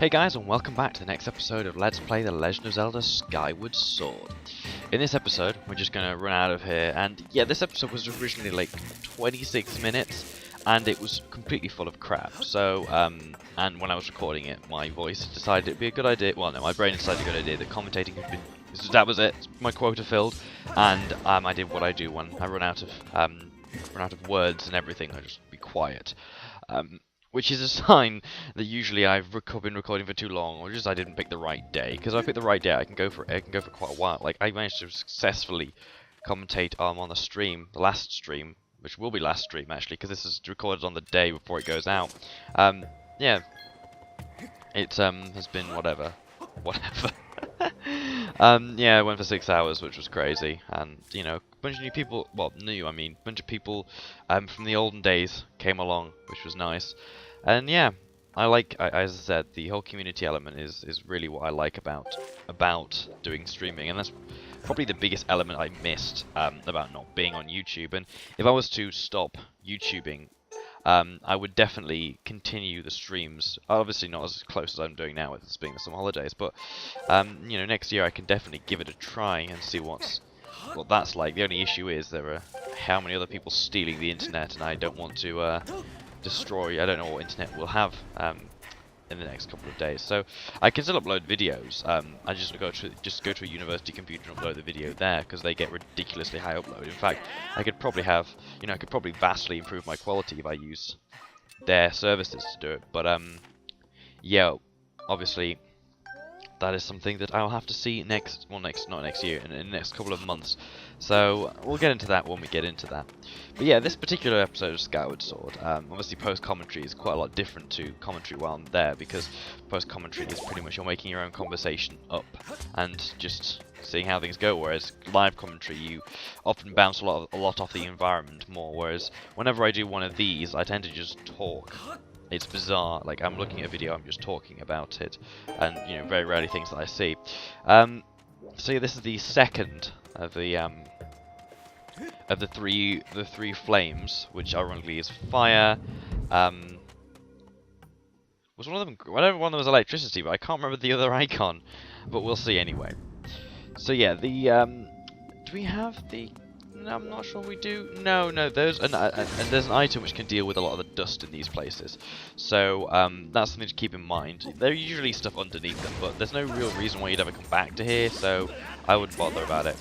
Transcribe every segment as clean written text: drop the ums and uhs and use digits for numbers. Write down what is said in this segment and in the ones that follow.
Hey guys, and welcome back to the next episode of Let's Play The Legend of Zelda Skyward Sword. In this episode, we're just going to run out of here, and yeah, this episode was originally like 26 minutes, and it was completely full of crap. So, and when I was recording it, my voice decided it'd be a good idea, well no, my brain decided a good idea that commentating had been, that was it, my quota filled, and I did what I do when I run out of words and everything, I just be quiet. Which is a sign that usually I've been recording for too long, or just I didn't pick the right day. Because if I pick the right day, I can go for quite a while. Like I managed to successfully commentate on the stream, the last stream, which will be last stream actually, because this is recorded on the day before it goes out. Yeah, it has been whatever. Yeah, I went for 6 hours, which was crazy, and you know, a bunch of new people. Well, a bunch of people from the olden days came along, which was nice. And yeah, I like, as I said, the whole community element is really what I like about doing streaming, and that's probably the biggest element I missed about not being on YouTube. And if I was to stop YouTubing, I would definitely continue the streams. Obviously not as close as I'm doing now with this being the summer holidays, but you know, next year I can definitely give it a try and see what that's like. The only issue is there are how many other people stealing the internet, and I don't want to destroy. I don't know what internet we'll have in the next couple of days, so I can still upload videos. I just go to a university computer and upload the video there, because they get ridiculously high upload. In fact, I could probably vastly improve my quality if I use their services to do it. But yeah, obviously that is something that I'll have to see not next year, in the next couple of months. So we'll get into that when we get into that. But yeah, this particular episode of Skyward Sword, obviously post-commentary is quite a lot different to commentary while I'm there, because post-commentary is pretty much you're making your own conversation up and just seeing how things go, whereas live commentary you often bounce a lot off the environment more, whereas whenever I do one of these I tend to just talk. It's bizarre, like I'm looking at a video, I'm just talking about it, and you know, very rarely things that I see. So yeah, this is the second of the three flames, which ironically is fire. Was one of them? Whatever one of them was electricity, but I can't remember the other icon. But we'll see anyway. So yeah, the do we have the? No, I'm not sure we do. No, there's and there's an item which can deal with a lot of the dust in these places. So that's something to keep in mind. There's usually stuff underneath them, but there's no real reason why you'd ever come back to here, so I wouldn't bother about it.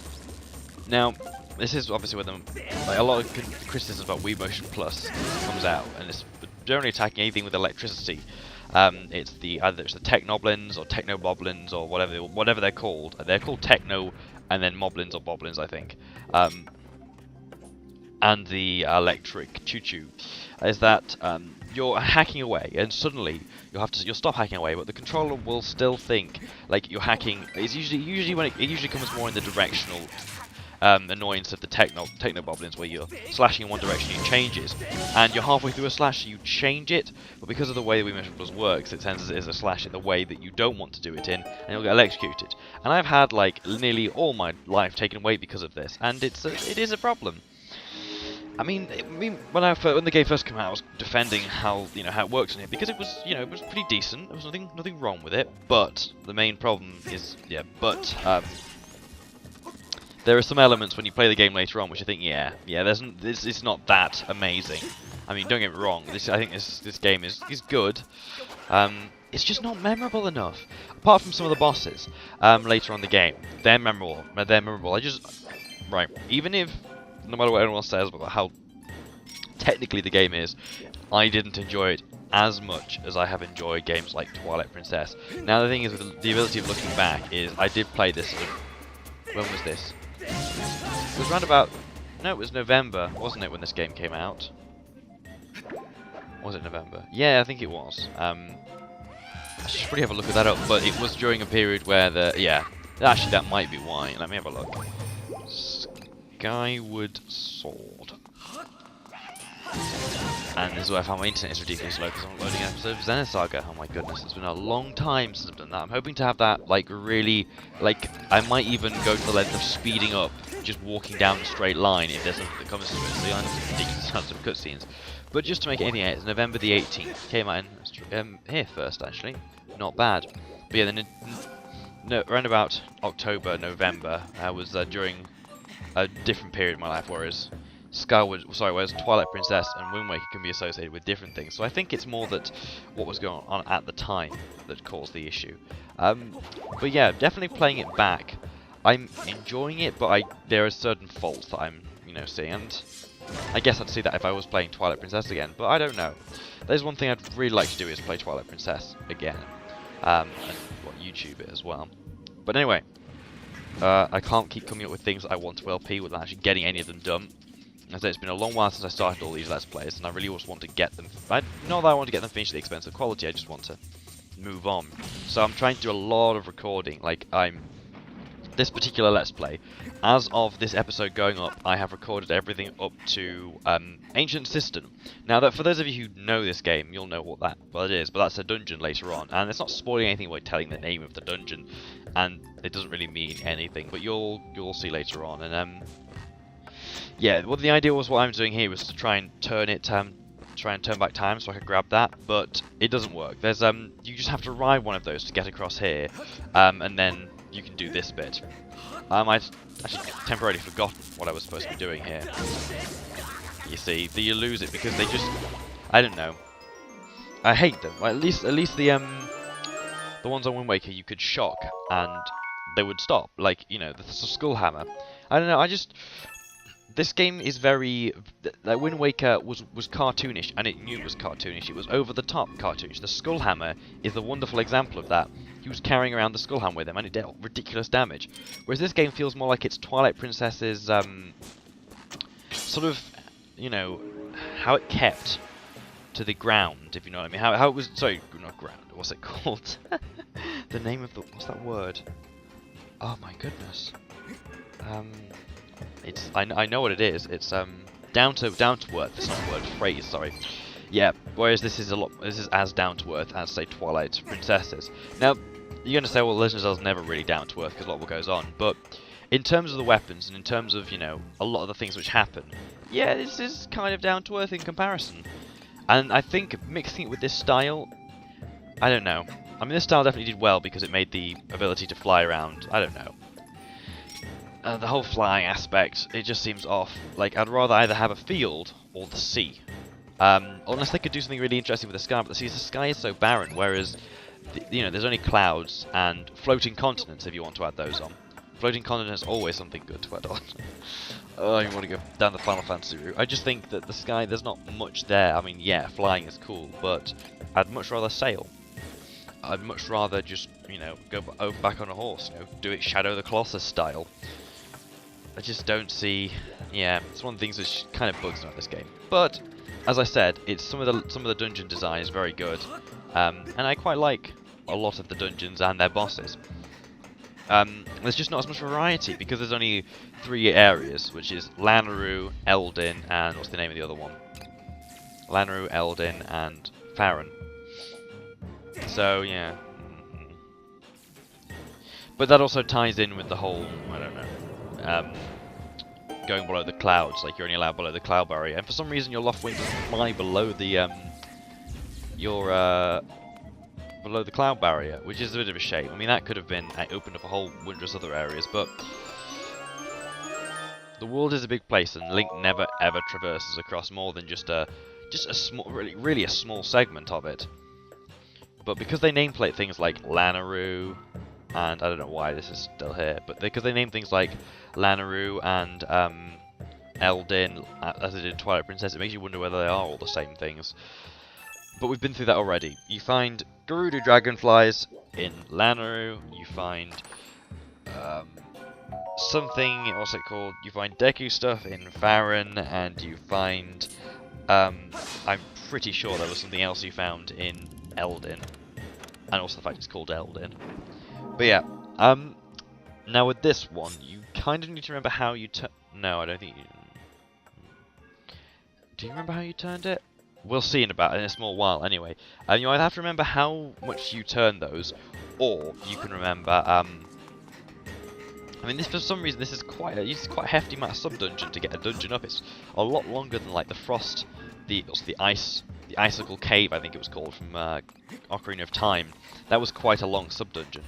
Now, this is obviously where a lot of criticism about Wii Motion Plus comes out, and it's generally attacking anything with electricity. It's either it's the Technoblins or Technoboblins or whatever they're called. They're called Techno and then Moblins or Boblins, I think. And the electric choo-choo is that you're hacking away, and suddenly you'll stop hacking away, but the controller will still think like you're hacking. It's usually when it usually comes more in the directional annoyance of the Technoboblins, where you're slashing in one direction, it changes, and you're halfway through a slash, you change it, but because of the way the Wii Motion Plus works, it sends it as a slash in the way that you don't want to do it in, and you'll get electrocuted. And I've had like nearly all my life taken away because of this, and it is a problem. I mean, when the game first came out, I was defending how it works in it, because it was pretty decent. There was nothing wrong with it. But the main problem is there are some elements when you play the game later on which I think it's not that amazing. I mean, don't get me wrong. I think this game is good. It's just not memorable enough. Apart from some of the bosses later on in the game, they're memorable. Even if, no matter what anyone says about how technically the game is, I didn't enjoy it as much as I have enjoyed games like Twilight Princess. Now the thing is, with the ability of looking back, is I did play this. When was this? It was around about. No, it was November, wasn't it, when this game came out? Was it November? Yeah, I think it was. I should probably have a look at that up, but it was during a period where actually that might be why. Let me have a look. Skyward Sword. And this is where I found my internet is ridiculously slow, because I'm loading an episode of Xenosaga. Oh my goodness, it's been a long time since I've done that. I'm hoping to have that, like, really, like, I might even go to the length of speeding up, just walking down a straight line if there's something that comes to it. So you end up with ridiculous amounts of cutscenes. But just to make it anything, it's November the 18th. Came out in here first, actually. not bad. But yeah, then around about October, November, was during a different period in my life, whereas whereas Twilight Princess and Wind Waker can be associated with different things. So I think it's more that what was going on at the time that caused the issue. But yeah, definitely playing it back, I'm enjoying it, but there are certain faults that I'm, seeing, and I guess I'd see that if I was playing Twilight Princess again, but I don't know. There's one thing I'd really like to do is play Twilight Princess again, and YouTube it as well. But anyway, I can't keep coming up with things that I want to LP without actually getting any of them done. As I say, it's been a long while since I started all these Let's Plays, and I really just want to get them. Not that I want to get them finished at the expense of quality, I just want to move on. So I'm trying to do a lot of recording. Like, this particular Let's Play, as of this episode going up, I have recorded everything up to Ancient Cistern. Now, that for those of you who know this game, you'll know what it is, but that's a dungeon later on, and it's not spoiling anything by telling the name of the dungeon, and it doesn't really mean anything, but you'll see later on. And yeah, well, the idea was what I'm doing here was to try and turn back time so I could grab that, but it doesn't work. There's you just have to ride one of those to get across here, and then you can do this bit. I actually temporarily forgotten what I was supposed to be doing here. You see, you lose it because they just, I don't know. I hate them. Well, at least the ones on Wind Waker you could shock and they would stop. Like, the Skull Hammer. I don't know. This game is very... Like, Wind Waker was cartoonish, and it knew it was cartoonish. It was over-the-top cartoonish. The Skullhammer is a wonderful example of that. He was carrying around the Skullhammer with him, and it dealt ridiculous damage. Whereas this game feels more like it's Twilight Princess's, sort of, how it kept to the ground, if you know what I mean. How it was... Sorry, not ground. What's it called? The name of the... What's that word? Oh, my goodness. I know what it is. It's down to earth. It's not a word, phrase. Sorry. Yeah. Whereas this is as down to earth as, say, Twilight Princesses. Now you're gonna say, well, Legend of Zelda's never really down to earth because a lot what goes on. But in terms of the weapons and in terms of a lot of the things which happen, yeah, this is kind of down to earth in comparison. And I think mixing it with this style, I don't know. I mean, this style definitely did well because it made the ability to fly around. I don't know. The whole flying aspect, it just seems off. Like, I'd rather either have a field or the sea. Unless they could do something really interesting with the sky, but the sky is so barren, whereas, there's only clouds and floating continents if you want to add those on. Floating continents is always something good to add on. Oh, you want to go down the Final Fantasy route. I just think that the sky, there's not much there. I mean, yeah, flying is cool, but I'd much rather sail. I'd much rather just, go back on a horse, do it Shadow the Colossus style. I just don't see... Yeah, it's one of the things that kind of bugs me about this game. But, as I said, some of the dungeon design is very good. And I quite like a lot of the dungeons and their bosses. There's just not as much variety, because there's only 3 areas, which is Lanayru, Eldin, and what's the name of the other one? Lanayru, Eldin, and Farron. So, yeah. But that also ties in with the whole, I don't know, going below the clouds, like you're only allowed below the cloud barrier, and for some reason your Loft Wing doesn't fly below the below the cloud barrier, which is a bit of a shame. I mean, that could have been opened up a whole wondrous other areas, but the world is a big place, and Link never ever traverses across more than just a small, really a small segment of it. But because they nameplate things like Lanayru, and I don't know why this is still here, but because they name things like Lanayru and Eldin, as they did in Twilight Princess, it makes you wonder whether they are all the same things. But we've been through that already. You find Gerudo dragonflies in Lanayru, you find something, what's it called? You find Deku stuff in Farron, and you find, I'm pretty sure there was something else you found in Eldin, and also the fact it's called Eldin. But yeah, now with this one, you kind of need to remember how you no, I don't think you... Do you remember how you turned it? We'll see in a small while, anyway. You either have to remember how much you turn those, or you can remember, I mean, for some reason, this is quite a hefty amount of sub-dungeon to get a dungeon up. It's a lot longer than, like, the Frost, the the Icicle Cave, I think it was called, from Ocarina of Time. That was quite a long sub-dungeon,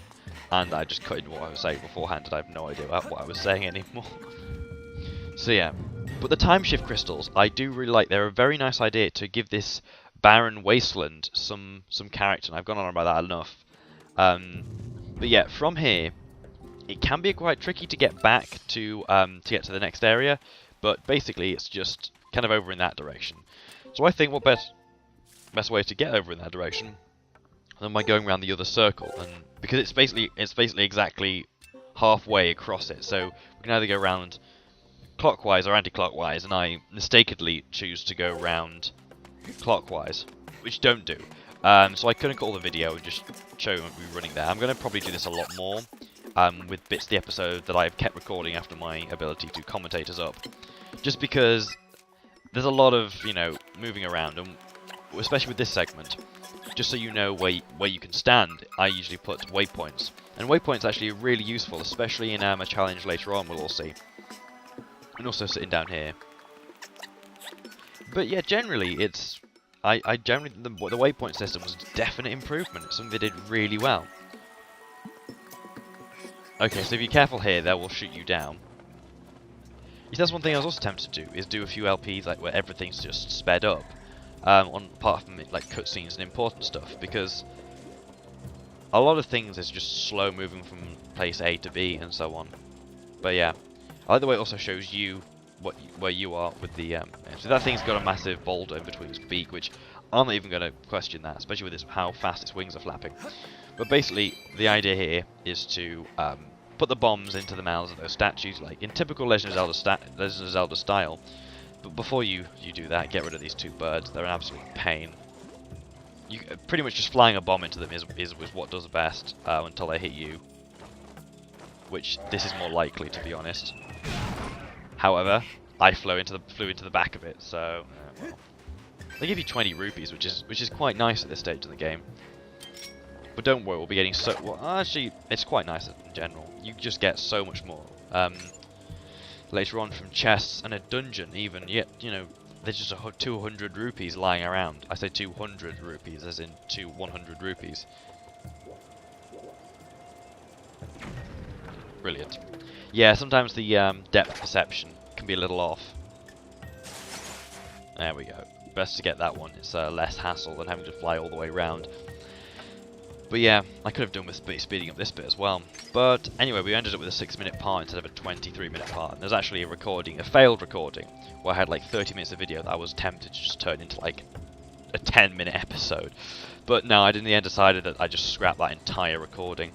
and I just cut in what I was saying beforehand, and I have no idea what I was saying anymore. So yeah, but the time shift crystals, I do really like. They're a very nice idea to give this barren wasteland some character, and I've gone on about that enough. But yeah, from here, it can be quite tricky to get back to get to the next area, but basically it's just kind of over in that direction. So I think what best way to get over in that direction than by going around the other circle, and because it's basically exactly halfway across it, so we can either go around clockwise or anti-clockwise, and I mistakenly choose to go around clockwise, which don't do. So I couldn't call the video and just show me running there. I'm going to probably do this a lot more with bits of the episode that I've kept recording after my ability to commentate is up, just because there's a lot of, you know, moving around, and especially with this segment, just so you know where you can stand, I usually put waypoints. And waypoints actually are really useful, especially in a challenge later on, we'll all see. And also sitting down here. But yeah, generally, it's... I generally... The waypoint system was a definite improvement. It's something they did really well. Okay, so if you're careful here, they will shoot you down. That's one thing I was also tempted to do, is do a few LPs like where everything's just sped up, on apart from like cutscenes and important stuff, because a lot of things is just slow moving from place A to B and so on. But yeah, I like the way it also shows you where you are with the. So that thing's got a massive boulder in between its beak, which I'm not even going to question that, especially with how fast its wings are flapping. But basically, the idea here is to put the bombs into the mouths of those statues, like in typical Legend of Zelda style. But before you do that, get rid of these two birds. They're an absolute pain. You pretty much just flying a bomb into them is what does best until they hit you, which this is more likely, to be honest. However, I flew into the back of it, so well. They give you 20 rupees, which is quite nice at this stage of the game. But don't worry, we'll be getting so... Well, actually, it's quite nice in general. You just get so much more. Later on from chests and a dungeon even, yet, you know, there's just 200 rupees lying around. I say 200 rupees, as in 100 rupees. Brilliant. Yeah, sometimes the depth perception can be a little off. There we go. Best to get that one. It's less hassle than having to fly all the way around. But yeah, I could have done with speeding up this bit as well. But anyway, we ended up with a 6-minute part instead of a 23-minute part. And there's actually a failed recording, where I had like 30 minutes of video that I was tempted to just turn into like a 10-minute episode. But no, I in the end decided that I just scrapped that entire recording.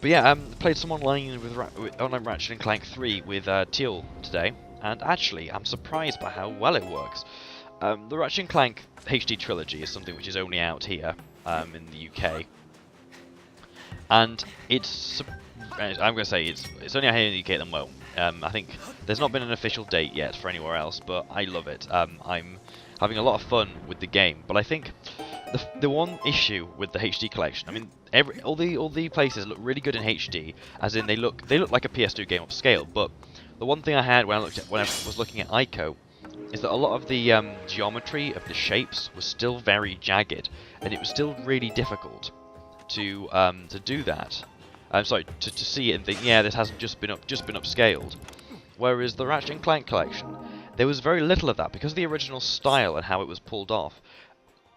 But yeah, played some online with online Ratchet & Clank 3 with Teal today, and actually I'm surprised by how well it works. The Ratchet & Clank HD trilogy is something which is only out here in the UK, and I'm going to say it's only out here in the UK at the moment. I think there's not been an official date yet for anywhere else, but I love it. I'm having a lot of fun with the game, but I think the one issue with the HD collection, I mean, all the places look really good in HD, as in they look like a PS2 game upscale. But the one thing I had when I was looking at ICO is that a lot of the geometry of the shapes was still very jagged, and it was still really difficult to do that. I'm sorry, to see it and think, yeah, this hasn't just been upscaled. Whereas the Ratchet & Clank collection, there was very little of that because of the original style and how it was pulled off.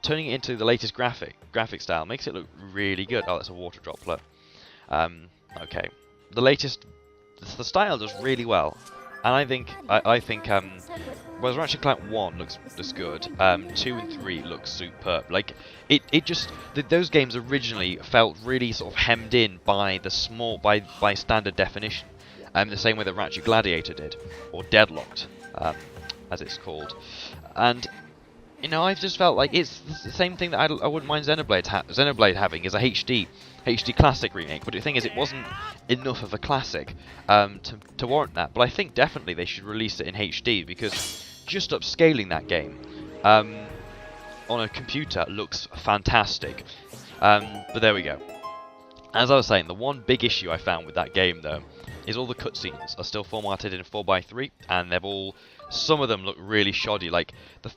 Turning it into the latest graphic style makes it look really good. Oh, that's a water droplet. Okay, the style does really well, and I think whereas Ratchet & Clank 1 looks good, 2 and 3 look superb. Like those games originally felt really sort of hemmed in by by standard definition, the same way that Ratchet Gladiator did, or Deadlocked, as it's called, and. You know, I just felt like it's the same thing that I wouldn't mind Xenoblade having is a HD classic remake. But the thing is, it wasn't enough of a classic to warrant that. But I think definitely they should release it in HD, because just upscaling that game on a computer looks fantastic. But there we go. As I was saying, the one big issue I found with that game, though, is all the cutscenes are still formatted in 4:3, and they've all, some of them look really shoddy. Like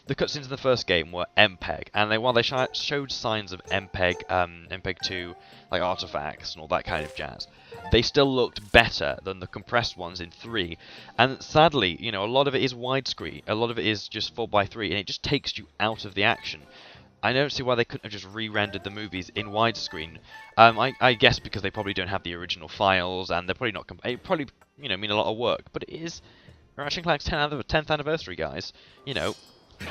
the cutscenes in the first game were MPEG, and while they showed signs of MPEG, MPEG 2, like artifacts and all that kind of jazz, they still looked better than the compressed ones in 3. And sadly, you know, a lot of it is widescreen, a lot of it is just 4:3, and it just takes you out of the action. I don't see why they couldn't have just re-rendered the movies in widescreen. I guess because they probably don't have the original files, and they're probably not. It probably, you know, mean a lot of work, but it is Ratchet & Clank's 10th anniversary, guys. You know,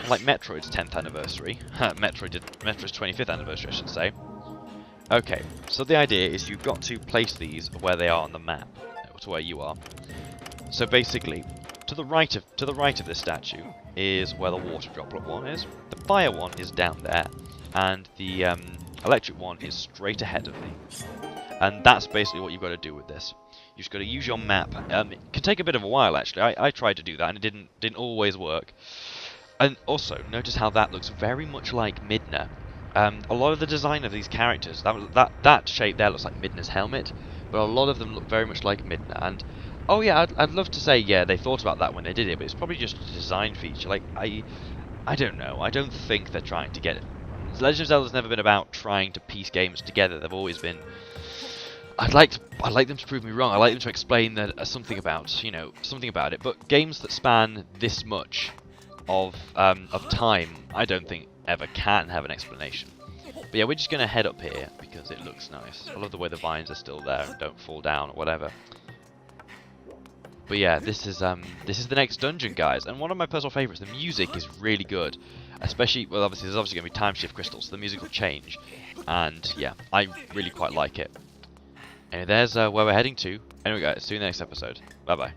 like Metroid's 10th anniversary. Metroid's 25th anniversary, I should say. Okay, so the idea is you've got to place these where they are on the map, to where you are. So basically, to the right of this statue is where the water droplet one is. The fire one is down there, and the electric one is straight ahead of me. And that's basically what you've got to do with this. You've just got to use your map. It can take a bit of a while, actually. I tried to do that, and it didn't always work. And also, notice how that looks very much like Midna. A lot of the design of these characters, that shape there looks like Midna's helmet, but a lot of them look very much like Midna. And oh yeah, I'd love to say yeah they thought about that when they did it, but it's probably just a design feature. Like I don't know. I don't think they're trying to get it. Legend of Zelda's never been about trying to piece games together. They've always been. I'd like them to prove me wrong. I'd like them to explain that something about it. But games that span this much of time, I don't think ever can have an explanation. But yeah, we're just gonna head up here because it looks nice. I love the way the vines are still there and don't fall down or whatever. But yeah, this is the next dungeon, guys, and one of my personal favourites. The music is really good, especially, well, obviously there's obviously going to be time shift crystals, so the music will change, and yeah, I really quite like it. Anyway, there's where we're heading to. Anyway, guys, see you in the next episode. Bye bye.